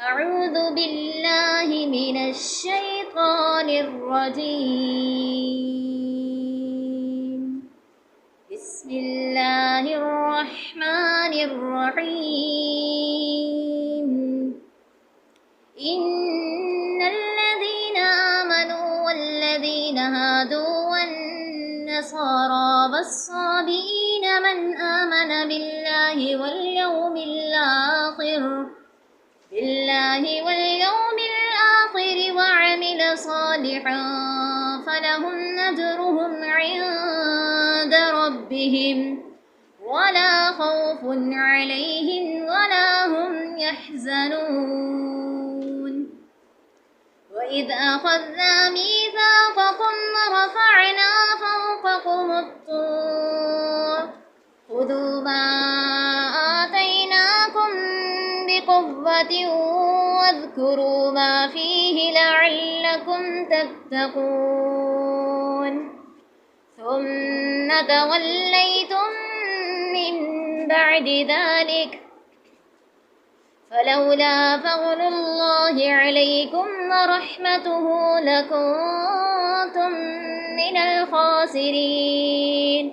أعوذ بالله من الشيطان الرجيم. بسم الله الرحمن الرحيم. إن الذين آمنوا والذين هادوا والنصارى والصابئين من آمن بالله واليوم الآخر وعمل صالحا فلهم أجرهم عند ربهم ولا خوف عليهم ولا هم يحزنون. وإذ أخذنا ميثاقكم ورفعنا فوقكم الطور خذوا ما آتيناكم بقوة واذكروا ما فيه لعلكم تتقون. ثم توليتم من بعد ذلك فلولا فضل الله عليكم ورحمته لكنتم من الخاسرين.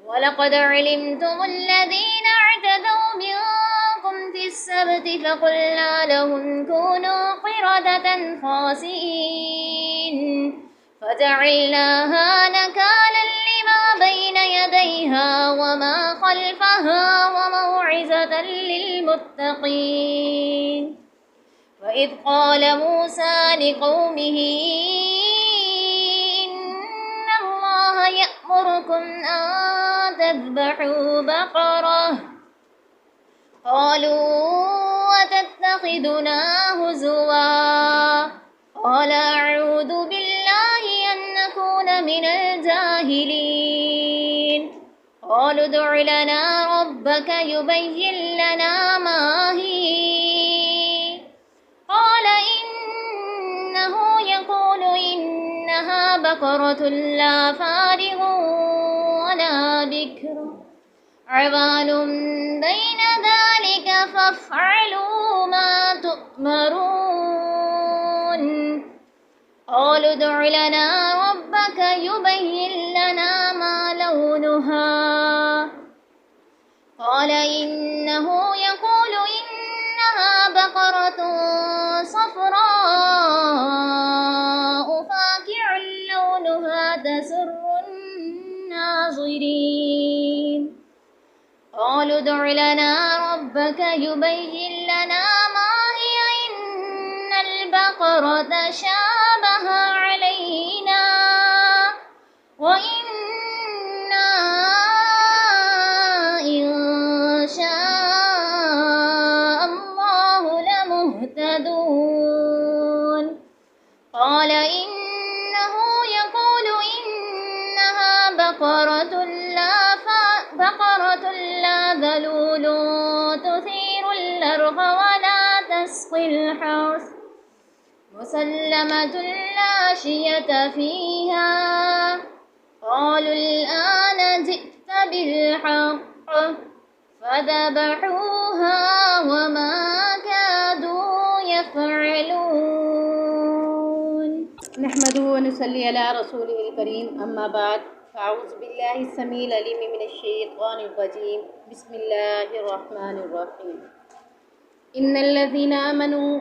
ولقد علمتم الذين اعتدوا منكم في السبت فقلنا لهم كونوا قردة خاسئين فجعلناها نكالا لما بين يديها وما خلفها وموعظة للمتقين. وإذ قال موسى لقومه إن الله يأمركم أن تذبحوا بقرة قالوا أتتخذنا هزوا قال أعوذ بالله أن نكون من الجاهلين. قالوا ادع لنا ربك يبين لنا ما هي قال إنه يقول إنها بقرة لا فارغ ولا بكر عوان بين ذلك فافعلوا ما تؤمرون. قالوا ادع لنا ربك يبين لنا ما لونها قال إنه يقول إنها بقرة صفراء فاقع لونها تسر الناظرين. قالوا ادع لنا ربك يبين لنا ما هي إن البقرة شابه علينا وإنا إن شاء الله لمهتدون. قال إنه يقول إنها بقرة لا ذلول تثير الأرض ولا تسقي الحرث مسلمة لا شية فيها. قالوا الآن جئت بالحق فذبحوها وما كادوا يفعلون. نحمده ونصلي على رسوله الكريم أما بعد فأعوذ بالله السميع العليم من الشيطان الرجيم بسم الله الرحمن الرحيم. إن الذين آمنوا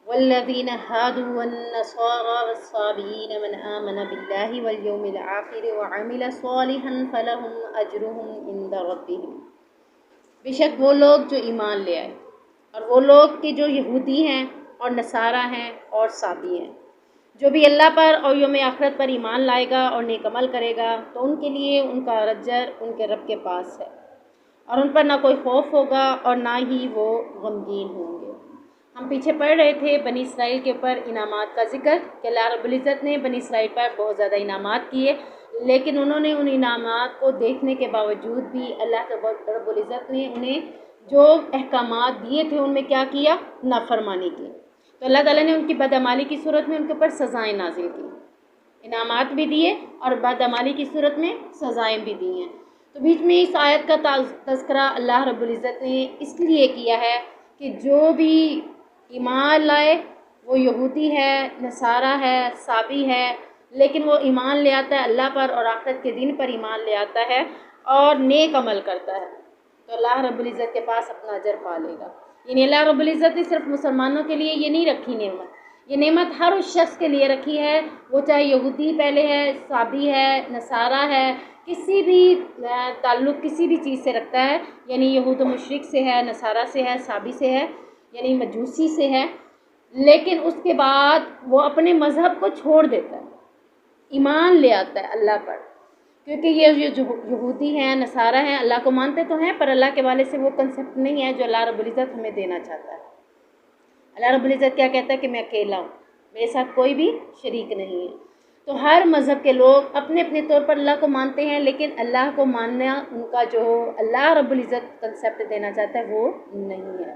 والذين هادوا والنصارى والصابئين من آمن بالله واليوم الآخر وعمل صالحا فلهم أجرهم عند ربهم. بے شک وہ لوگ جو ایمان لے آئے اور وہ لوگ کہ جو یہودی ہیں اور نصارہ ہیں اور صابی ہیں، جو بھی اللہ پر اور یوم آخرت پر ایمان لائے گا اور نیک عمل کرے گا تو ان کے لیے ان کا اجر ان کے رب کے پاس ہے، اور ان پر نہ کوئی خوف ہوگا اور نہ ہی وہ غمگین ہوں گے۔ ہم پیچھے پڑھ رہے تھے بنی اسرائیل کے اوپر انعامات کا ذکر کہ اللہ رب العزت نے بنی اسرائیل پر بہت زیادہ انعامات کیے، لیکن انہوں نے ان انعامات کو دیکھنے کے باوجود بھی اللہ رب العزت نے انہیں جو احکامات دیے تھے ان میں کیا کیا؟ نافرمانی کی۔ تو اللہ تعالیٰ نے ان کی بدعمالی کی صورت میں ان کے اوپر سزائیں نازل کی، انعامات بھی دیے اور بدعمالی کی صورت میں سزائیں بھی دی ہیں۔ تو بیچ میں اس آیت کا تذکرہ اللہ رب العزت نے اس لیے کیا ہے کہ جو بھی ایمان لائے وہ یہودی ہے، نصارہ ہے، صابی ہے، لیکن وہ ایمان لے آتا ہے اللہ پر اور آخرت کے دن پر ایمان لے آتا ہے اور نیک عمل کرتا ہے، تو اللہ رب العزت کے پاس اپنا اجر پا لے گا۔ یعنی اللہ رب العزت نے صرف مسلمانوں کے لیے یہ نہیں رکھی نعمت، یہ نعمت ہر اس شخص کے لیے رکھی ہے، وہ چاہے یہودی پہلے ہے، صابی ہے، نصارہ ہے، کسی بھی تعلق کسی بھی چیز سے رکھتا ہے، یعنی یہود و مشرک سے ہے، نصارہ سے ہے، صابی سے ہے، یعنی مجوسی سے ہے، لیکن اس کے بعد وہ اپنے مذہب کو چھوڑ دیتا ہے، ایمان لے آتا ہے اللہ پر، کیونکہ یہ جو یہودی ہیں، نصارہ ہیں، اللہ کو مانتے تو ہیں پر اللہ کے حوالے سے وہ کنسیپٹ نہیں ہے جو اللہ رب العزت ہمیں دینا چاہتا ہے۔ اللہ رب العزت کیا کہتا ہے کہ میں اکیلا ہوں، میرے ساتھ کوئی بھی شریک نہیں ہے۔ تو ہر مذہب کے لوگ اپنے اپنے طور پر اللہ کو مانتے ہیں، لیکن اللہ کو ماننا ان کا جو اللہ رب العزت کنسیپٹ دینا چاہتا ہے وہ نہیں ہے۔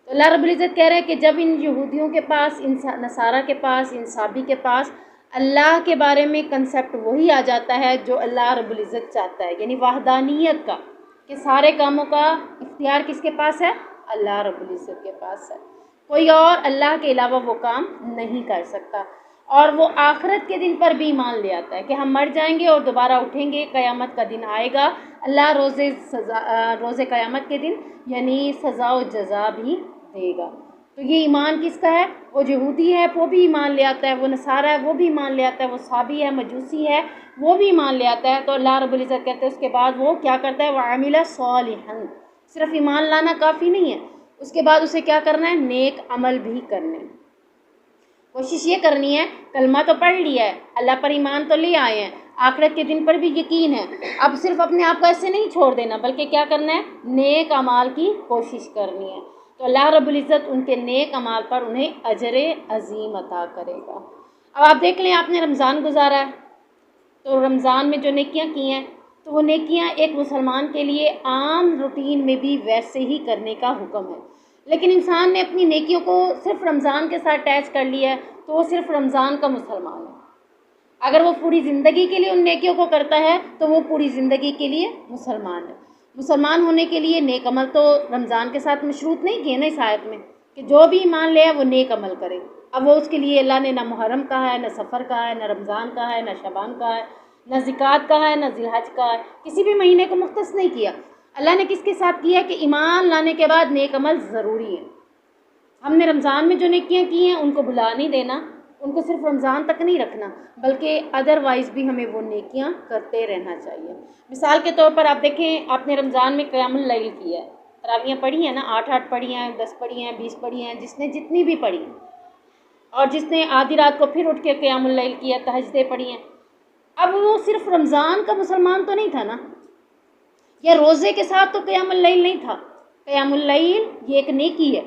تو اللہ رب العزت کہہ رہے ہیں کہ جب ان یہودیوں کے پاس، ان نصارہ کے پاس، ان صابی کے پاس اللہ کے بارے میں کنسیپٹ وہی آ جاتا ہے جو اللہ رب العزت چاہتا ہے، یعنی وحدانیت کا، کہ سارے کاموں کا اختیار کس کے پاس ہے؟ اللہ رب العزت کے پاس ہے، کوئی اور اللہ کے علاوہ وہ کام نہیں کر سکتا، اور وہ آخرت کے دن پر بھی ایمان لے آتا ہے کہ ہم مر جائیں گے اور دوبارہ اٹھیں گے، قیامت کا دن آئے گا، اللہ روز قیامت کے دن یعنی سزا و جزا بھی دے گا۔ تو یہ ایمان کس کا ہے؟ وہ یہودی ہے وہ بھی ایمان لے آتا ہے، وہ نصارہ ہے وہ بھی ایمان لے آتا ہے، وہ صابی ہے، مجوسی ہے وہ بھی ایمان لے آتا ہے۔ تو اللہ رب العزت کہتے ہیں اس کے بعد وہ کیا کرتا ہے؟ وَعَمِلَ صَالِحًا، صرف ایمان لانا کافی نہیں ہے، اس کے بعد اسے کیا کرنا ہے؟ نیک عمل بھی کرنے، کوشش یہ کرنی ہے، کلمہ تو پڑھ لیا ہے، اللہ پر ایمان تو لے آئے ہیں، آخرت کے دن پر بھی یقین ہے، اب صرف اپنے آپ کو ایسے نہیں چھوڑ دینا بلکہ کیا کرنا ہے؟ نیک اعمال کی کوشش کرنی ہے، تو اللہ رب العزت ان کے نیک اعمال پر انہیں اجر عظیم عطا کرے گا۔ اب آپ دیکھ لیں، آپ نے رمضان گزارا ہے تو رمضان میں جو نیکیاں کی ہیں تو وہ نیکیاں ایک مسلمان کے لیے عام روٹین میں بھی ویسے ہی کرنے کا حکم ہے، لیکن انسان نے اپنی نیکیوں کو صرف رمضان کے ساتھ اٹیچ کر لیا ہے تو وہ صرف رمضان کا مسلمان ہے۔ اگر وہ پوری زندگی کے لیے ان نیکیوں کو کرتا ہے تو وہ پوری زندگی کے لیے مسلمان ہے۔ مسلمان ہونے کے لیے نیک عمل تو رمضان کے ساتھ مشروط نہیں کیے نا اس آیت میں، کہ جو بھی ایمان لے وہ نیک عمل کرے۔ اب وہ اس کے لیے اللہ نے نہ محرم کہا ہے، نہ سفر کہا ہے، نہ رمضان کہا ہے، نہ شعبان کہا ہے، نہ زکوٰۃ کہا ہے، نہ ذی الحج کہا ہے، کسی بھی مہینے کو مختص نہیں کیا۔ اللہ نے کس کے ساتھ کیا کہ ایمان لانے کے بعد نیک عمل ضروری ہے۔ ہم نے رمضان میں جو نیکیاں کی ہیں ان کو بھلا نہیں دینا، ان کو صرف رمضان تک نہیں رکھنا بلکہ ادروائز بھی ہمیں وہ نیکیاں کرتے رہنا چاہیے۔ مثال کے طور پر آپ دیکھیں، آپ نے رمضان میں قیام اللیل کیا ہے، تراویحیں پڑھی ہیں نا، 8 پڑھی ہیں، 10 پڑھی ہیں، 20 پڑھی ہیں، جس نے جتنی بھی پڑھی ہیں، اور جس نے آدھی رات کو پھر اٹھ کے قیام اللیل کیا، تہجدیں پڑھی ہیں، اب وہ صرف رمضان کا مسلمان تو نہیں تھا نا، یا روزے کے ساتھ تو قیام اللیل نہیں تھا۔ قیام اللیل یہ ایک نیکی ہے،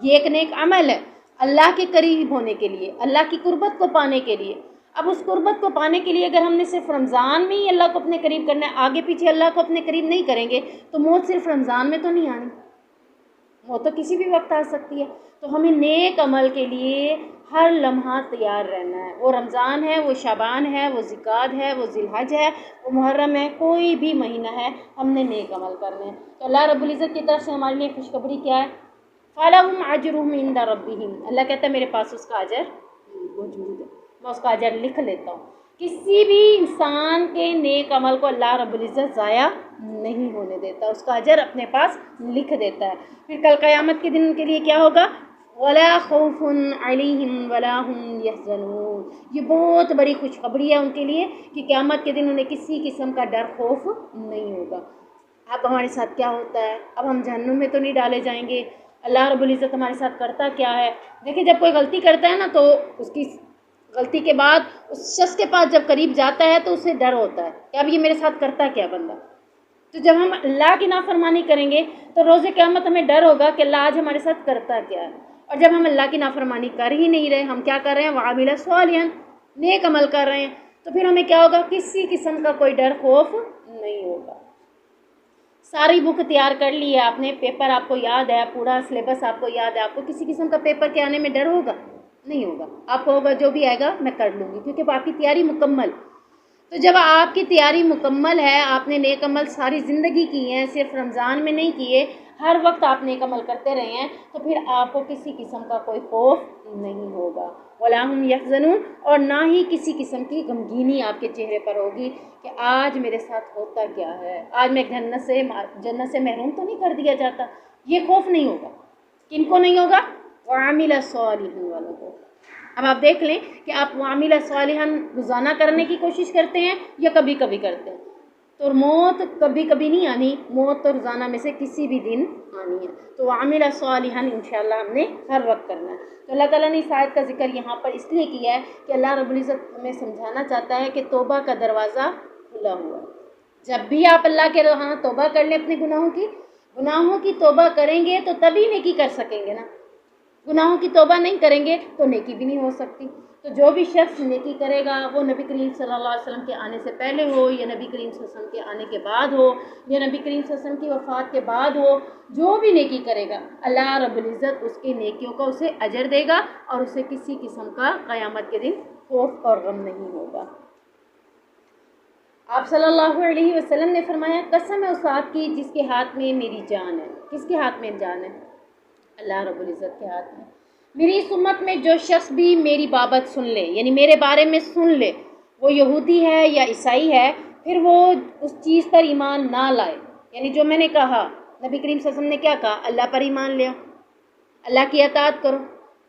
یہ ایک نیک عمل ہے اللہ کے قریب ہونے کے لیے، اللہ کی قربت کو پانے کے لیے۔ اب اس قربت کو پانے کے لیے اگر ہم نے صرف رمضان میں ہی اللہ کو اپنے قریب کرنا ہے، آگے پیچھے اللہ کو اپنے قریب نہیں کریں گے تو موت صرف رمضان میں تو نہیں آنی، موت تو کسی بھی وقت آ سکتی ہے۔ تو ہمیں نیک عمل کے لیے ہر لمحہ تیار رہنا ہے، وہ رمضان ہے، وہ شعبان ہے، وہ ذکوٰۃ ہے، وہ ذی الحج ہے، وہ محرم ہے، کوئی بھی مہینہ ہے، ہم نے نیک عمل کرنے ہیں۔ تو اللہ رب العزت کی طرف سے ہمارے لیے خوشخبری کیا ہے؟ فَلَهُمْ أَجْرُهُمْ عِنْدَ رَبِّهِمْ، اللہ کہتا ہے میرے پاس اس کا اجر موجود ہے، میں اس کا اجر لکھ لیتا ہوں۔ کسی بھی انسان کے نیک عمل کو اللہ رب العزت ضائع نہیں ہونے دیتا، اس کا اجر اپنے پاس لکھ دیتا ہے۔ پھر کل قیامت کے دن ان کے لیے کیا ہوگا؟ وَلَا خَوْفٌ عَلَيْهِمْ وَلَا هُمْ يَحْزَنُونَ، یہ بہت بڑی خوشخبری ہے ان کے لیے کہ قیامت کے دن انہیں کسی قسم کا ڈر خوف نہیں ہوگا۔ اب ہمارے ساتھ کیا ہوتا ہے؟ اب ہم جہنم میں تو نہیں ڈالے جائیں گے، اللہ رب العزت ہمارے ساتھ کرتا کیا ہے؟ دیکھیں، جب کوئی غلطی کرتا ہے نا تو اس کی غلطی کے بعد اس شخص کے پاس جب قریب جاتا ہے تو اسے ڈر ہوتا ہے کہ اب یہ میرے ساتھ کرتا کیا بندہ۔ تو جب ہم اللہ کی نافرمانی کریں گے تو روز قیامت ہمیں ڈر ہوگا کہ اللہ آج ہمارے ساتھ کرتا کیا ہے، اور جب ہم اللہ کی نافرمانی کر ہی نہیں رہے، ہم کیا کر رہے ہیں؟ وَعَمِلَ صَالِحًا، نیک عمل کر رہے ہیں، تو پھر ہمیں کیا ہوگا؟ کسی قسم کا کوئی ڈر خوف نہیں ہوگا۔ ساری بک تیار کر لی ہے آپ نے، پیپر آپ کو یاد ہے، پورا سلیبس آپ کو یاد ہے، آپ کو کسی قسم کا پیپر کے آنے میں ڈر ہوگا؟ نہیں ہوگا، آپ کو ہوگا جو بھی آئے گا میں کر لوں گی، کیونکہ آپ کی تیاری مکمل۔ تو جب آپ کی تیاری مکمل ہے، آپ نے نیک عمل ساری زندگی کی ہیں، صرف رمضان میں نہیں کیے، ہر وقت آپ نیک عمل کرتے رہے ہیں تو پھر آپ کو کسی قسم کا کوئی خوف نہیں ہوگا. وَلَا هُمْ يَحْزَنُونَ، اور نہ ہی کسی قسم کی غمگینی آپ کے چہرے پر ہوگی کہ آج میرے ساتھ ہوتا کیا ہے، آج میں جنت سے محروم تو نہیں کر دیا جاتا. یہ خوف نہیں ہوگا. کن کو نہیں ہوگا؟ وَعَمِلَ صَالِحًا والوں کو. اب آپ دیکھ لیں کہ آپ وَعَمِلَ صَالِحًا روزانہ کرنے کی کوشش کرتے ہیں یا کبھی کبھی کرتے ہیں. تو موت کبھی کبھی نہیں آنی، موت تو روزانہ میں سے کسی بھی دن آنی ہے. تو وَعَمِلَ صَالِحًا انشاءاللہ ہم نے ہر وقت کرنا ہے. تو اللہ تعالیٰ نے اس آیت کا ذکر یہاں پر اس لیے کیا ہے کہ اللہ رب العزت ہمیں سمجھانا چاہتا ہے کہ توبہ کا دروازہ کھلا ہوا ہے. جب بھی آپ اللہ کے ہاں توبہ کر لیں اپنے گناہوں کی توبہ کریں گے تو تبھی نیکی کر سکیں گے نا. گناہوں کی توبہ نہیں کریں گے تو نیکی بھی نہیں ہو سکتی. تو جو بھی شخص نیکی کرے گا وہ نبی کریم صلی اللہ علیہ وسلم کے آنے سے پہلے ہو یا نبی کریم صلی اللہ علیہ وسلم کے آنے کے بعد ہو یا نبی کریم صلی اللہ علیہ وسلم کی وفات کے بعد ہو، جو بھی نیکی کرے گا اللہ رب العزت اس کی نیکیوں کا اسے اجر دے گا اور اسے کسی قسم کا قیامت کے دن خوف اور غم نہیں ہوگا. آپ صلی اللہ علیہ وسلم نے فرمایا قسم ہے اس ذات کی جس کے ہاتھ میں میری جان ہے. کس کے ہاتھ میں جان ہے؟ اللہ رب العزت کے ہاتھ میں. میری اس امت میں جو شخص بھی میری بابت سن لے، یعنی میرے بارے میں سن لے، وہ یہودی ہے یا عیسائی ہے، پھر وہ اس چیز پر ایمان نہ لائے، یعنی جو میں نے کہا، نبی کریم صلی اللہ علیہ وسلم نے کیا کہا؟ اللہ پر ایمان لے، اللہ کی اطاعت کرو،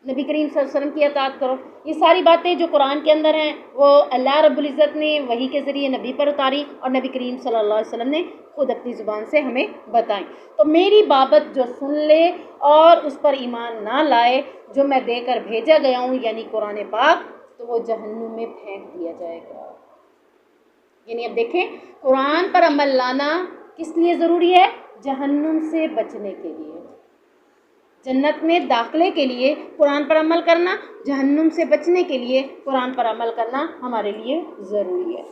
نبی کریم صلی اللہ علیہ وسلم کی اطاعت کرو. یہ ساری باتیں جو قرآن کے اندر ہیں وہ اللہ رب العزت نے وحی کے ذریعے نبی پر اتاری اور نبی کریم صلی اللہ علیہ وسلم نے خود اپنی زبان سے ہمیں بتائیں. تو میری بابت جو سن لے اور اس پر ایمان نہ لائے، جو میں دے کر بھیجا گیا ہوں یعنی قرآن پاک، تو وہ جہنم میں پھینک دیا جائے گا. یعنی اب دیکھیں قرآن پر عمل لانا کس لیے ضروری ہے؟ جہنم سے بچنے کے لیے. جنت میں داخلے کے لیے قرآن پر عمل کرنا، جہنم سے بچنے کے لیے قرآن پر عمل کرنا ہمارے لیے ضروری ہے.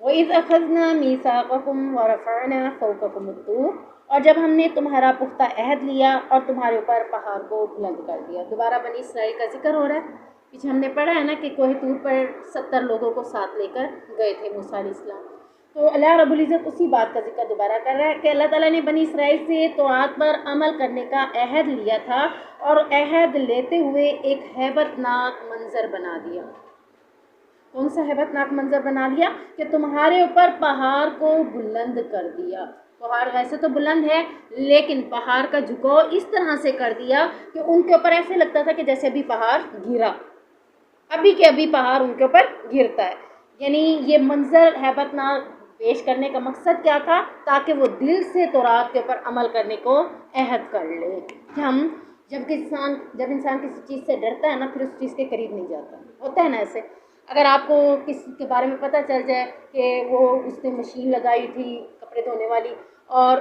وَإِذْ أَخَذْنَا مِيثَاقَكُمْ وَرَفَعْنَا فَوْقَكُمُ الطُّورَ، اور جب ہم نے تمہارا پختہ عہد لیا اور تمہارے اوپر پہاڑ کو بلند کر دیا. دوبارہ بنی اسرائیل کا ذکر ہو رہا ہے. پیچھے ہم نے پڑھا ہے نا کہ کوہ طور پر 70 لوگوں کو ساتھ لے کر گئے تھے موسیٰ علیہ السلام. تو اللہ رب العزت اسی بات کا ذکر دوبارہ کر رہا ہے کہ اللہ تعالیٰ نے بنی اسرائیل سے تورات پر عمل کرنے کا عہد لیا تھا اور عہد لیتے ہوئے ایک ہیبت ناک منظر بنا دیا. کون سا ہیبت ناک منظر بنا دیا؟ کہ تمہارے اوپر پہاڑ کو بلند کر دیا. پہاڑ ویسے تو بلند ہے لیکن پہاڑ کا جھکاؤ اس طرح سے کر دیا کہ ان کے اوپر ایسے لگتا تھا کہ جیسے ابھی پہاڑ گرا، ابھی کے ابھی پہاڑ ان کے اوپر گرتا ہے. یعنی یہ منظر ہیبت ناک پیش کرنے کا مقصد کیا تھا؟ تاکہ وہ دل سے تورات کے اوپر عمل کرنے کو عہد کر لے. کہ ہم جب انسان کسی چیز سے ڈرتا ہے نا پھر اس چیز کے قریب نہیں جاتا. ہوتا ہے نا ایسے. اگر آپ کو کسی کے بارے میں پتہ چل جائے کہ وہ اس نے مشین لگائی تھی کپڑے دھونے والی اور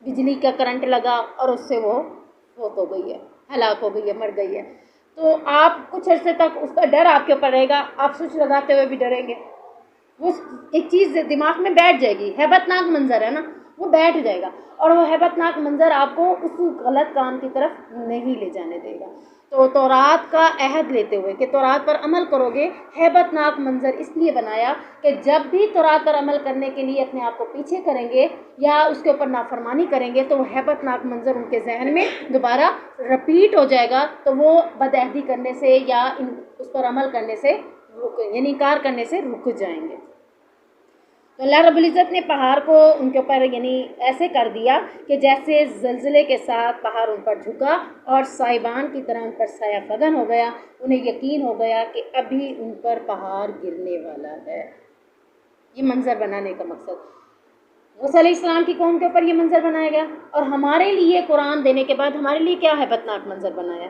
بجلی کا کرنٹ لگا اور اس سے وہ فوت ہو گئی ہے، ہلاک ہو گئی ہے، مر گئی ہے، تو آپ کچھ عرصے تک اس کا ڈر آپ کے اوپر رہے گا. آپ سوچ لگاتے ہوئے بھی ڈریں گے. وہ ایک چیز دماغ میں بیٹھ جائے گی. ہیبت ناک منظر ہے نا، وہ بیٹھ جائے گا اور وہ ہیبت ناک منظر آپ کو اس غلط کام کی طرف نہیں لے جانے دے گا. تو تورات کا عہد لیتے ہوئے کہ تورات پر عمل کرو گے، ہیبت ناک منظر اس لیے بنایا کہ جب بھی تورات پر عمل کرنے کے لیے اپنے آپ کو پیچھے کریں گے یا اس کے اوپر نافرمانی کریں گے تو وہ ہیبت ناک منظر ان کے ذہن میں دوبارہ رپیٹ ہو جائے گا، تو وہ بدعہدی کرنے سے یا اس پر عمل کرنے سے یعنی انکار کرنے سے رک جائیں گے. تو اللہ رب العزت نے پہاڑ کو ان کے اوپر یعنی ایسے کر دیا کہ جیسے زلزلے کے ساتھ پہاڑ ان پر جھکا اور صاحبان کی طرح ان پر سایہ فگن ہو گیا. انہیں یقین ہو گیا کہ ابھی ان پر پہاڑ گرنے والا ہے. یہ منظر بنانے کا مقصد موسیٰ علیہ السلام کی قوم کے اوپر یہ منظر بنایا گیا. اور ہمارے لیے قرآن دینے کے بعد ہمارے لیے کیا ہیبت ناک منظر بنایا؟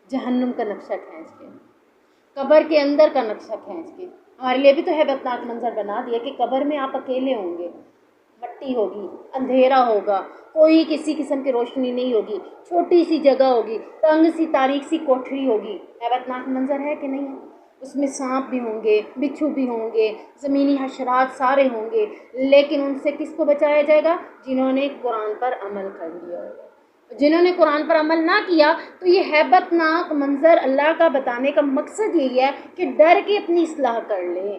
جہنم کا نقشہ کھینچ کے، قبر کے اندر کا نقشہ کھینچ کے. ہمارے لیے بھی تو ہیبت ناک منظر بنا دیا کہ قبر میں آپ اکیلے ہوں گے، مٹی ہوگی، اندھیرا ہوگا، کوئی کسی قسم کی روشنی نہیں ہوگی، چھوٹی سی جگہ ہوگی، تنگ سی تاریک سی کوٹھری ہوگی. ہیبت ناک منظر ہے کہ نہیں ہے؟ اس میں سانپ بھی ہوں گے، بچھو بھی ہوں گے، زمینی حشرات سارے ہوں گے، لیکن ان سے کس کو بچایا جائے گا؟ جنہوں نے قرآن پر عمل کر لیا ہوگا. جنہوں نے قرآن پر عمل نہ کیا تو یہ ہیبت ناک منظر اللہ کا بتانے کا مقصد یہی ہے کہ ڈر کے اپنی اصلاح کر لیں،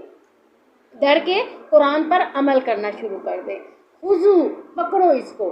ڈر کے قرآن پر عمل کرنا شروع کر دیں. خذو، پکڑو اس کو،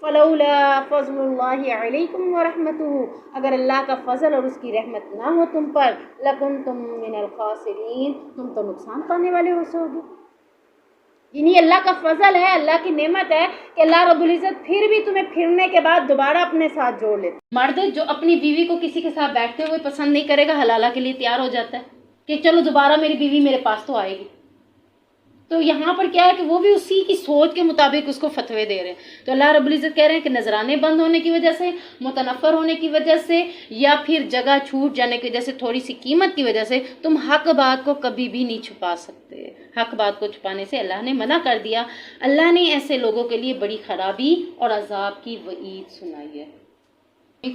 فلولا فضل اللہ علیکم ورحمتہ، اگر اللہ کا فضل اور اس کی رحمت نہ ہو تم پر، لکنتم من الخاسرین، تم تو نقصان پانے والے ہو سوگے۔ یعنی اللہ کا فضل ہے، اللہ کی نعمت ہے کہ اللہ رب العزت پھر بھی تمہیں پھرنے کے بعد دوبارہ اپنے ساتھ جوڑ لیتے۔ مرد جو اپنی بیوی کو کسی کے ساتھ بیٹھتے ہوئے پسند نہیں کرے گا، حلالہ کے لیے تیار ہو جاتا ہے کہ چلو دوبارہ میری بیوی میرے پاس تو آئے گی۔ تو یہاں پر کیا ہے کہ وہ بھی اسی کی سوچ کے مطابق اس کو فتوے دے رہے ہیں۔ تو اللہ رب العزت کہہ رہے ہیں کہ نذرانے بند ہونے کی وجہ سے، متنفر ہونے کی وجہ سے، یا پھر جگہ چھوٹ جانے کی وجہ سے، تھوڑی سی قیمت کی وجہ سے تم حق بات کو کبھی بھی نہیں چھپا سکتے۔ حق بات کو چھپانے سے اللہ نے منع کر دیا۔ اللہ نے ایسے لوگوں کے لیے بڑی خرابی اور عذاب کی وعید سنائی ہے۔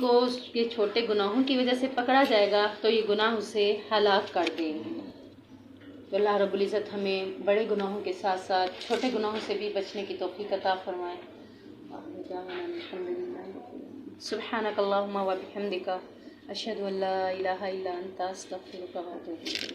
کو یہ چھوٹے گناہوں کی وجہ سے پکڑا جائے گا تو یہ گناہ اسے ہلاک کر دیں گے۔ تو اللہ رب العزت ہمیں بڑے گناہوں کے ساتھ ساتھ چھوٹے گناہوں سے بھی بچنے کی توفیق عطا فرمائے۔ سبحانک اللہم و بحمدک، اشہد ان لا الہ الا انت، استغفرک و اتوب الیک۔